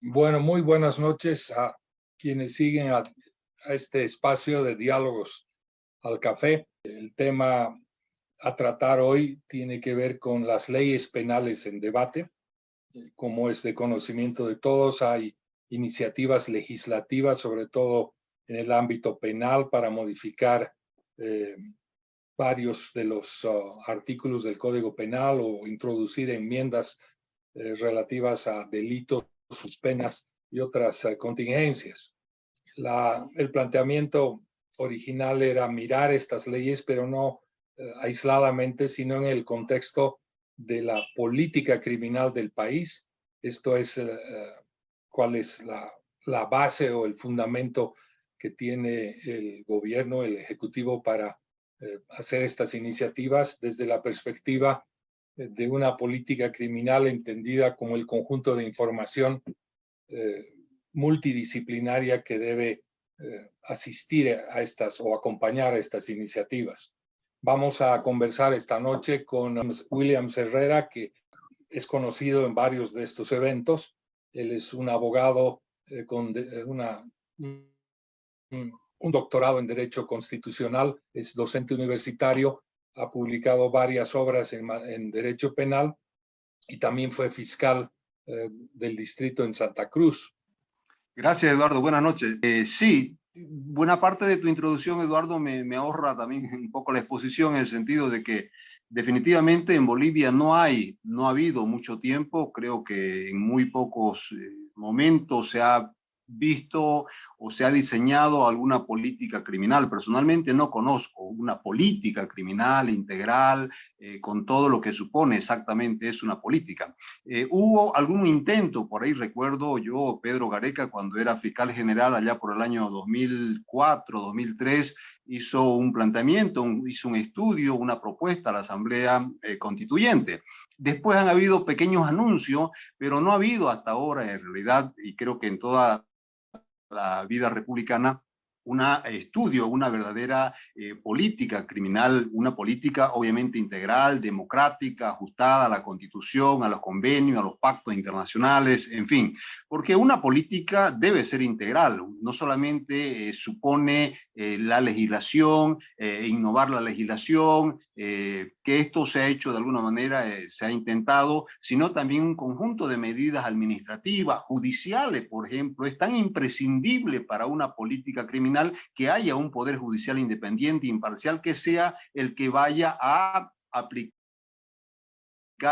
Bueno, muy buenas noches a quienes siguen a este espacio de diálogos al café. El tema a tratar hoy tiene que ver con las leyes penales en debate. Como es de conocimiento de todos, hay iniciativas legislativas, sobre todo en el ámbito penal, para modificar eh, varios de los artículos del Código Penal o introducir enmiendas relativas a delitos, sus penas y otras contingencias. El planteamiento original era mirar estas leyes, pero no aisladamente, sino en el contexto de la política criminal del país. Esto es cuál es la base o el fundamento que tiene el gobierno, el ejecutivo, para hacer estas iniciativas desde la perspectiva de una política criminal entendida como el conjunto de información multidisciplinaria que debe asistir a estas o acompañar a estas iniciativas. Vamos a conversar esta noche con Williams Herrera, que es conocido en varios de estos eventos. Él es un abogado con un doctorado en Derecho Constitucional, es docente universitario, ha publicado varias obras en Derecho Penal y también fue fiscal del distrito en Santa Cruz. Gracias, Eduardo. Buenas noches. Sí, buena parte de tu introducción, Eduardo, me ahorra también un poco la exposición en el sentido de que definitivamente en Bolivia no ha habido mucho tiempo. Creo que en muy pocos momentos se ha visto o se ha diseñado alguna política criminal. Personalmente no conozco una política criminal integral con todo lo que supone exactamente es una política. Hubo algún intento, por ahí recuerdo yo, Pedro Gareca, cuando era fiscal general allá por el año 2004, 2003, hizo un planteamiento, hizo un estudio, una propuesta a la Asamblea Constituyente. Después han habido pequeños anuncios, pero no ha habido hasta ahora en realidad, y creo que en toda la vida republicana, un estudio, una verdadera política criminal, una política obviamente integral, democrática, ajustada a la Constitución, a los convenios, a los pactos internacionales, en fin, porque una política debe ser integral, no solamente supone la legislación, innovar la legislación, que esto se ha hecho de alguna manera, se ha intentado, sino también un conjunto de medidas administrativas, judiciales, por ejemplo. Es tan imprescindible para una política criminal que haya un poder judicial independiente, imparcial, que sea el que vaya a aplicar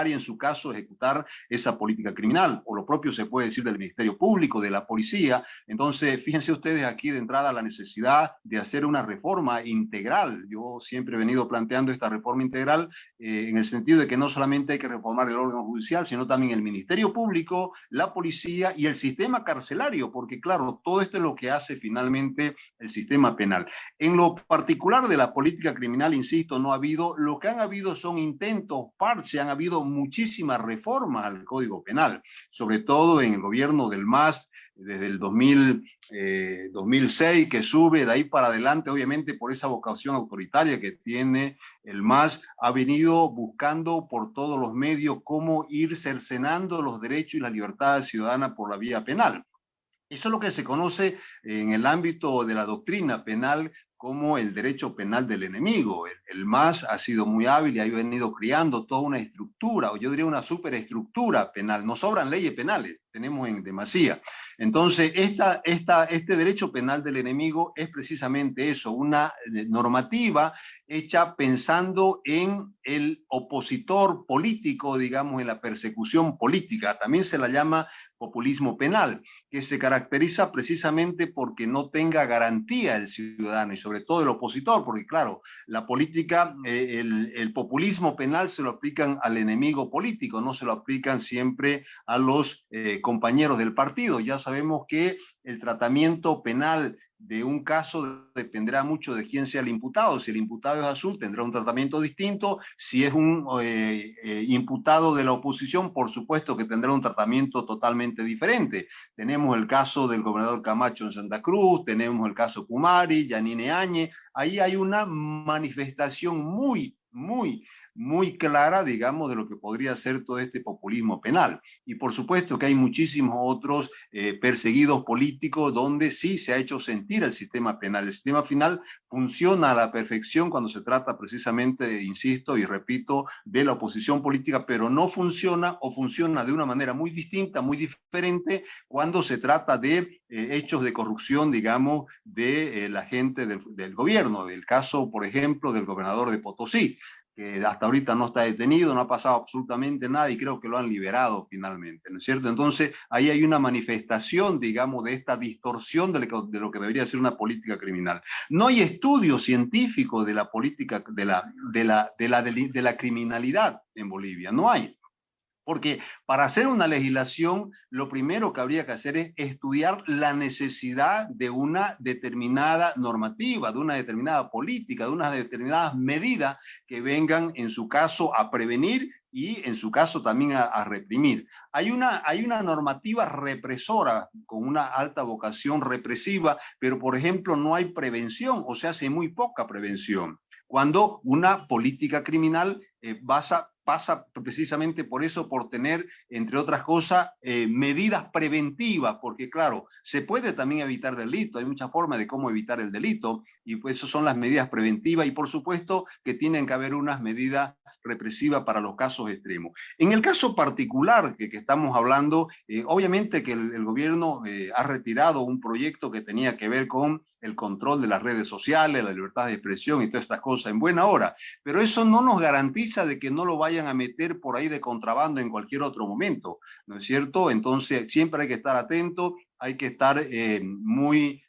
y en su caso ejecutar esa política criminal, o lo propio se puede decir del Ministerio Público, de la policía. Entonces, fíjense ustedes aquí de entrada la necesidad de hacer una reforma integral. Yo siempre he venido planteando esta reforma integral en el sentido de que no solamente hay que reformar el órgano judicial, sino también el Ministerio Público, la policía y el sistema carcelario, porque claro, todo esto es lo que hace finalmente el sistema penal. En lo particular de la política criminal, insisto, no ha habido, lo que han habido son intentos, parches, han habido muchísimas reformas al Código Penal, sobre todo en el gobierno del MAS, desde el 2006, que sube, de ahí para adelante, obviamente por esa vocación autoritaria que tiene el MAS, ha venido buscando por todos los medios cómo ir cercenando los derechos y las libertades ciudadanas por la vía penal. Eso es lo que se conoce en el ámbito de la doctrina penal como el derecho penal del enemigo. El MAS ha sido muy hábil y ha venido creando toda una estructura, o yo diría una superestructura penal. Nos sobran leyes penales, tenemos en demasía. Entonces, este derecho penal del enemigo es precisamente eso, una normativa hecha pensando en el opositor político, digamos, en la persecución política. También se la llama populismo penal, que se caracteriza precisamente porque no tenga garantía el ciudadano y sobre todo el opositor, porque claro, la política, el populismo penal se lo aplican al enemigo político, no se lo aplican siempre a los compañeros del partido. Ya sabemos que el tratamiento penal de un caso dependerá mucho de quién sea el imputado. Si el imputado es azul, tendrá un tratamiento distinto. Si es un imputado de la oposición, por supuesto que tendrá un tratamiento totalmente diferente. Tenemos el caso del gobernador Camacho en Santa Cruz, tenemos el caso Kumari, Yanine Áñez. Ahí hay una manifestación muy muy clara, digamos, de lo que podría ser todo este populismo penal. Y por supuesto que hay muchísimos otros perseguidos políticos donde sí se ha hecho sentir el sistema penal. El sistema penal funciona a la perfección cuando se trata precisamente, insisto y repito, de la oposición política, pero no funciona o funciona de una manera muy distinta, muy diferente cuando se trata de hechos de corrupción, digamos, de la gente del gobierno. El caso, por ejemplo, del gobernador de Potosí, que hasta ahorita no está detenido, no ha pasado absolutamente nada y creo que lo han liberado finalmente, ¿no es cierto? Entonces, ahí hay una manifestación, digamos, de esta distorsión de lo que debería ser una política criminal. No hay estudio científico de la política, de la criminalidad en Bolivia, no hay. Porque para hacer una legislación, lo primero que habría que hacer es estudiar la necesidad de una determinada normativa, de una determinada política, de unas determinadas medidas que vengan, en su caso, a prevenir y, en su caso, también a reprimir. Hay una normativa represora con una alta vocación represiva, pero, por ejemplo, no hay prevención, o sea, hace muy poca prevención. Cuando una política criminal pasa precisamente por eso, por tener, entre otras cosas, medidas preventivas, porque claro, se puede también evitar delito, hay muchas formas de cómo evitar el delito, y pues eso son las medidas preventivas, y por supuesto que tienen que haber unas medidas represivas para los casos extremos. En el caso particular que estamos hablando, obviamente que el gobierno ha retirado un proyecto que tenía que ver con el control de las redes sociales, la libertad de expresión y todas estas cosas en buena hora, pero eso no nos garantiza de que no lo vayan a meter por ahí de contrabando en cualquier otro momento, ¿no es cierto? Entonces siempre hay que estar atento, hay que estar muy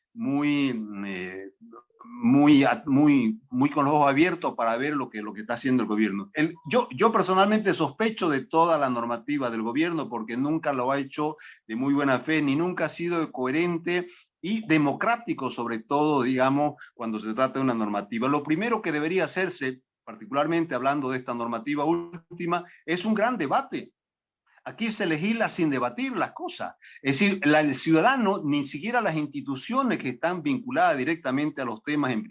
con los ojos abiertos para ver lo que está haciendo el gobierno. Yo personalmente sospecho de toda la normativa del gobierno porque nunca lo ha hecho de muy buena fe, ni nunca ha sido coherente y democrático, sobre todo, digamos, cuando se trata de una normativa. Lo primero que debería hacerse, particularmente hablando de esta normativa última, es un gran debate. Aquí se legisla sin debatir las cosas. Es decir, el ciudadano, ni siquiera las instituciones que están vinculadas directamente a los temas en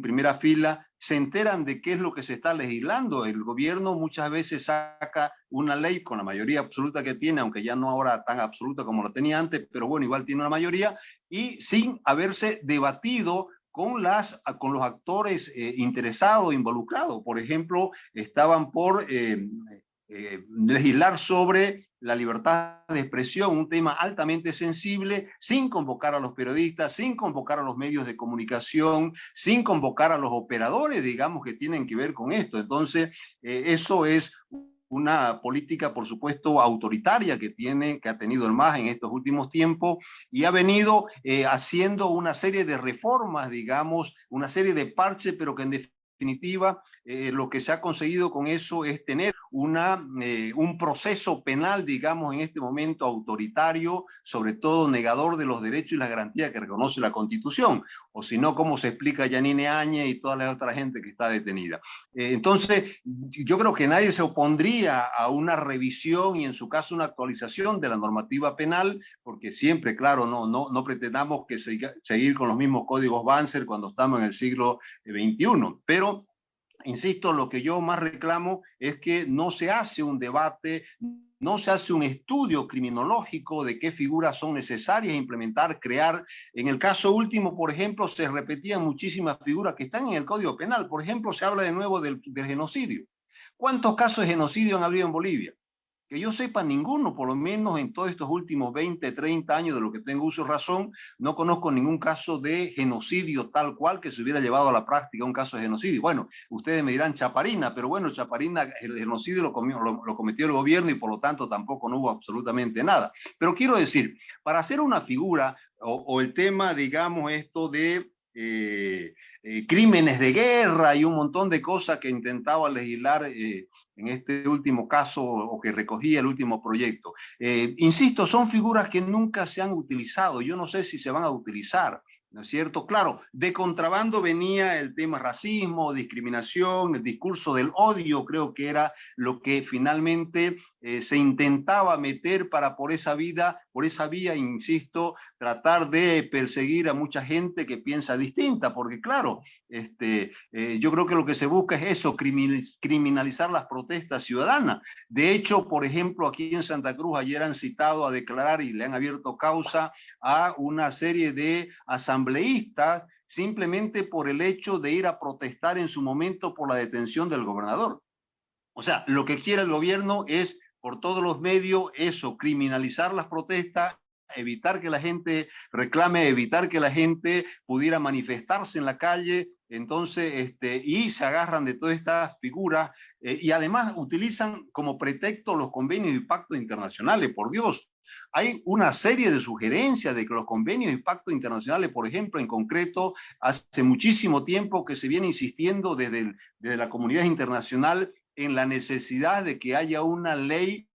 primera fila, se enteran de qué es lo que se está legislando. El gobierno muchas veces saca una ley con la mayoría absoluta que tiene, aunque ya no ahora tan absoluta como la tenía antes, pero bueno, igual tiene una mayoría, y sin haberse debatido con los actores interesados, involucrados. Por ejemplo, estaban por legislar sobre la libertad de expresión, un tema altamente sensible, sin convocar a los periodistas, sin convocar a los medios de comunicación, sin convocar a los operadores, digamos, que tienen que ver con esto. Entonces, eso es una política, por supuesto, autoritaria que ha tenido el MAS en estos últimos tiempos y ha venido haciendo una serie de reformas, digamos, una serie de parches, pero que en definitiva lo que se ha conseguido con eso es tener un proceso penal, digamos, en este momento autoritario, sobre todo negador de los derechos y las garantías que reconoce la Constitución, o si no, ¿cómo se explica Yanine Áñez y toda la otra gente que está detenida? Entonces, yo creo que nadie se opondría a una revisión y en su caso una actualización de la normativa penal, porque siempre, claro, no pretendamos que seguir con los mismos códigos Banzer cuando estamos en el siglo XXI, pero insisto, lo que yo más reclamo es que no se hace un debate, no se hace un estudio criminológico de qué figuras son necesarias implementar, crear. En el caso último, por ejemplo, se repetían muchísimas figuras que están en el Código Penal. Por ejemplo, se habla de nuevo del genocidio. ¿Cuántos casos de genocidio han habido en Bolivia? Que yo sepa, ninguno, por lo menos en todos estos últimos 20, 30 años de lo que tengo uso y razón, no conozco ningún caso de genocidio tal cual que se hubiera llevado a la práctica un caso de genocidio. Bueno, ustedes me dirán Chaparina, pero bueno, Chaparina, el genocidio lo cometió el gobierno y por lo tanto tampoco no hubo absolutamente nada. Pero quiero decir, para hacer una figura o el tema, digamos, esto de crímenes de guerra y un montón de cosas que intentaba legislar en este último caso o que recogía el último proyecto. Insisto, son figuras que nunca se han utilizado. Yo no sé si se van a utilizar, ¿no es cierto? Claro, de contrabando venía el tema racismo, discriminación, el discurso del odio, creo que era lo que finalmente se intentaba meter para por esa vida por esa vía, insisto, tratar de perseguir a mucha gente que piensa distinta, porque claro, yo creo que lo que se busca es eso, criminalizar las protestas ciudadanas. De hecho, por ejemplo, aquí en Santa Cruz ayer han citado a declarar y le han abierto causa a una serie de asambleístas simplemente por el hecho de ir a protestar en su momento por la detención del gobernador. O sea, lo que quiere el gobierno es por todos los medios eso, criminalizar las protestas, evitar que la gente reclame, evitar que la gente pudiera manifestarse en la calle. Entonces, y se agarran de todas estas figuras y además utilizan como pretexto los convenios y pactos internacionales. Por Dios, hay una serie de sugerencias de que los convenios y pactos internacionales, por ejemplo, en concreto, hace muchísimo tiempo que se viene insistiendo desde la comunidad internacional en la necesidad de que haya una ley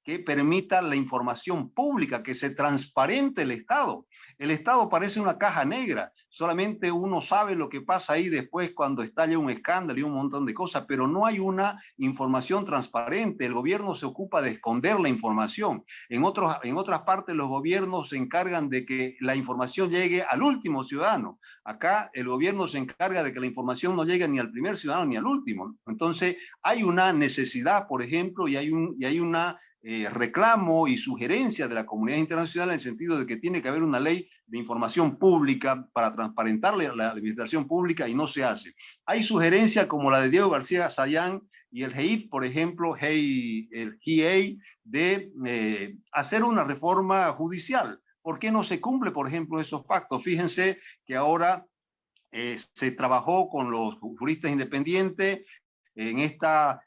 que permita la información pública, que se transparente el Estado. El Estado parece una caja negra, solamente uno sabe lo que pasa ahí después cuando estalla un escándalo y un montón de cosas, pero no hay una información transparente. El gobierno se ocupa de esconder la información. En otras partes los gobiernos se encargan de que la información llegue al último ciudadano. Acá el gobierno se encarga de que la información no llegue ni al primer ciudadano ni al último. Entonces hay una necesidad, por ejemplo, y hay una reclamo y sugerencia de la comunidad internacional en el sentido de que tiene que haber una ley de información pública para transparentar la administración pública y no se hace. Hay sugerencias como la de Diego García Sayán y el GEID, por ejemplo, el GIEI, de hacer una reforma judicial. ¿Por qué no se cumple, por ejemplo, esos pactos? Fíjense que ahora se trabajó con los juristas independientes en esta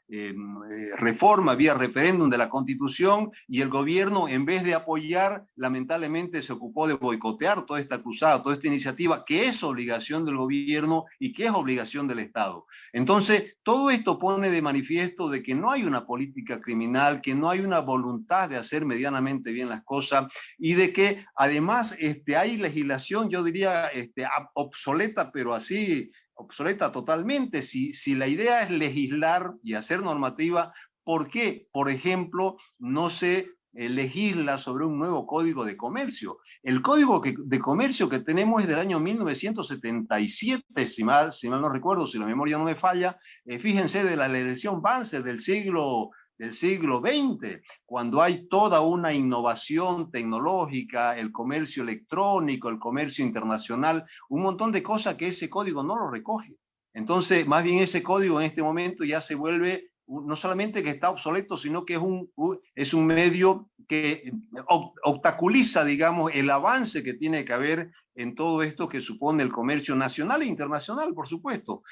reforma vía referéndum de la Constitución y el gobierno, en vez de apoyar, lamentablemente se ocupó de boicotear toda esta cruzada, toda esta iniciativa, que es obligación del gobierno y que es obligación del Estado. Entonces, todo esto pone de manifiesto de que no hay una política criminal, que no hay una voluntad de hacer medianamente bien las cosas y de que además hay legislación, yo diría, obsoleta, pero así obsoleta totalmente. Si la idea es legislar y hacer normativa, ¿por qué, por ejemplo, no se legisla sobre un nuevo código de comercio? El código de comercio que tenemos es del año 1977, si mal no recuerdo, si la memoria no me falla. Fíjense, de la legislación Banzer del siglo XX, cuando hay toda una innovación tecnológica, el comercio electrónico, el comercio internacional, un montón de cosas que ese código no lo recoge. Entonces, más bien ese código en este momento ya se vuelve, no solamente que está obsoleto, sino que es un medio que obstaculiza, digamos, el avance que tiene que haber en todo esto que supone el comercio nacional e internacional, por supuesto.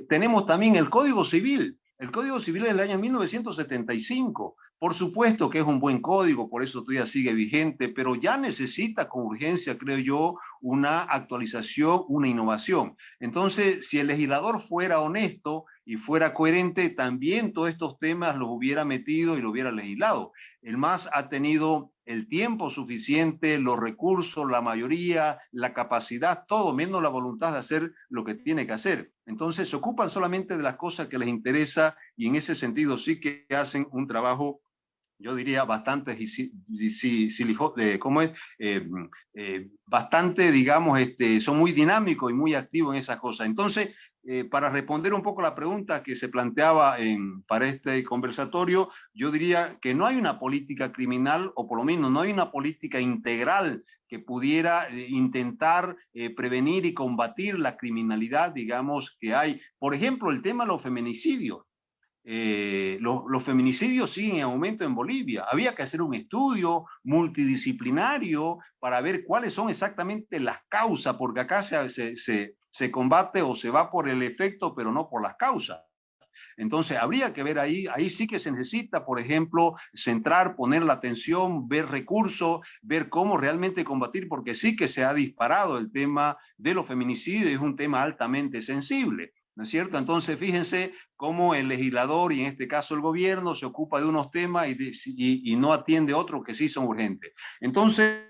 Tenemos también el Código Civil. El Código Civil es del año 1975. Por supuesto que es un buen código, por eso todavía sigue vigente, pero ya necesita con urgencia, creo yo, una actualización, una innovación. Entonces, si el legislador fuera honesto y fuera coherente, también todos estos temas los hubiera metido y lo hubiera legislado. El MAS ha tenido el tiempo suficiente, los recursos, la mayoría, la capacidad, todo, menos la voluntad de hacer lo que tiene que hacer. Entonces se ocupan solamente de las cosas que les interesa y en ese sentido sí que hacen un trabajo, yo diría, bastante, ¿cómo es? Bastante, digamos, son muy dinámicos y muy activos en esas cosas. Entonces, para responder un poco la pregunta que se planteaba para este conversatorio, yo diría que no hay una política criminal, o por lo menos no hay una política integral que pudiera intentar prevenir y combatir la criminalidad, digamos, que hay. Por ejemplo, el tema de los feminicidios. Los feminicidios siguen en aumento en Bolivia. Había que hacer un estudio multidisciplinario para ver cuáles son exactamente las causas, porque acá se combate o se va por el efecto, pero no por las causas. Entonces, habría que ver ahí sí que se necesita, por ejemplo, centrar, poner la atención, ver recursos, ver cómo realmente combatir, porque sí que se ha disparado el tema de los feminicidios, es un tema altamente sensible, ¿no es cierto? Entonces, fíjense cómo el legislador, y en este caso el gobierno, se ocupa de unos temas y no atiende otros que sí son urgentes. Entonces,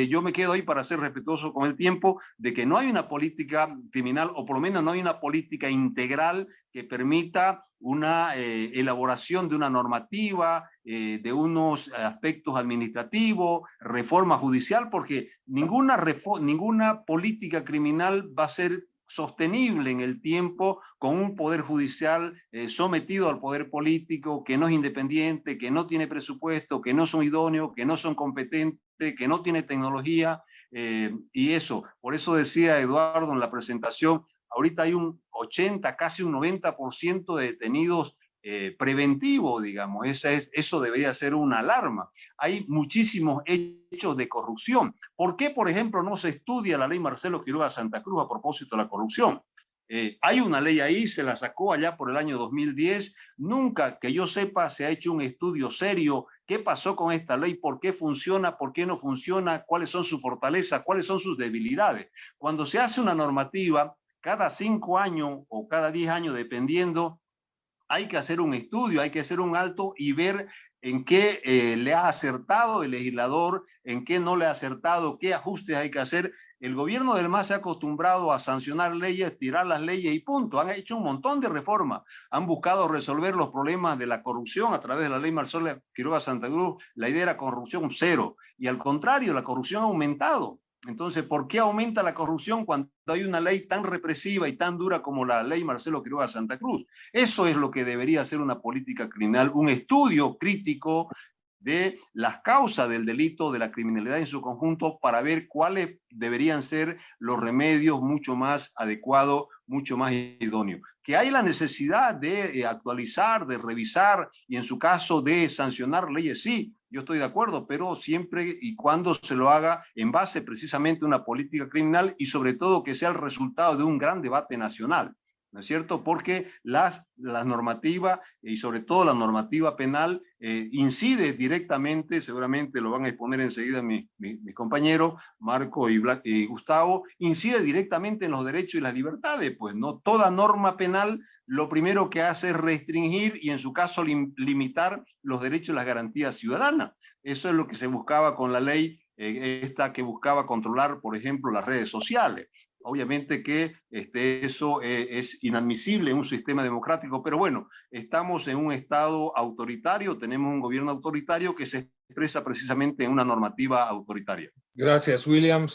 yo me quedo ahí para ser respetuoso con el tiempo de que no hay una política criminal, o por lo menos no hay una política integral que permita una elaboración de una normativa, de unos aspectos administrativos, reforma judicial, porque ninguna política criminal va a ser sostenible en el tiempo con un poder judicial sometido al poder político, que no es independiente, que no tiene presupuesto, que no son idóneos, que no son competentes, que no tiene tecnología, y eso. Por eso decía Eduardo en la presentación, ahorita hay un 80, casi un 90% de detenidos preventivo, digamos. Eso debería ser una alarma. Hay muchísimos hechos de corrupción. ¿Por qué, por ejemplo, no se estudia la ley Marcelo Quiroga Santa Cruz a propósito de la corrupción? Hay una ley ahí, se la sacó allá por el año 2010. Nunca, que yo sepa, se ha hecho un estudio serio. ¿Qué pasó con esta ley? ¿Por qué funciona? ¿Por qué no funciona? ¿Cuáles son sus fortalezas? ¿Cuáles son sus debilidades? Cuando se hace una normativa, cada 5 años o cada 10 años, dependiendo, hay que hacer un estudio, hay que hacer un alto y ver en qué le ha acertado el legislador, en qué no le ha acertado, qué ajustes hay que hacer. El gobierno del MAS se ha acostumbrado a sancionar leyes, tirar las leyes y punto. Han hecho un montón de reformas. Han buscado resolver los problemas de la corrupción a través de la ley Marcelo Quiroga Santa Cruz. La idea era corrupción cero. Y al contrario, la corrupción ha aumentado. Entonces, ¿por qué aumenta la corrupción cuando hay una ley tan represiva y tan dura como la ley Marcelo Quiroga Santa Cruz? Eso es lo que debería ser una política criminal, un estudio crítico de las causas del delito, de la criminalidad en su conjunto, para ver cuáles deberían ser los remedios mucho más adecuados, mucho más idóneos. Que hay la necesidad de actualizar, de revisar y en su caso de sancionar leyes, sí, yo estoy de acuerdo, pero siempre y cuando se lo haga en base precisamente a una política criminal y sobre todo que sea el resultado de un gran debate nacional, ¿no es cierto? Porque las normativas y sobre todo la normativa penal incide directamente, seguramente lo van a exponer enseguida mis compañeros, Marco y Gustavo, incide directamente en los derechos y las libertades, pues no toda norma penal lo primero que hace es restringir y en su caso limitar los derechos y las garantías ciudadanas. Eso es lo que se buscaba con la ley esta que buscaba controlar, por ejemplo, las redes sociales. Obviamente que eso es inadmisible en un sistema democrático, pero bueno, estamos en un estado autoritario, tenemos un gobierno autoritario que se expresa precisamente en una normativa autoritaria. Gracias, Williams.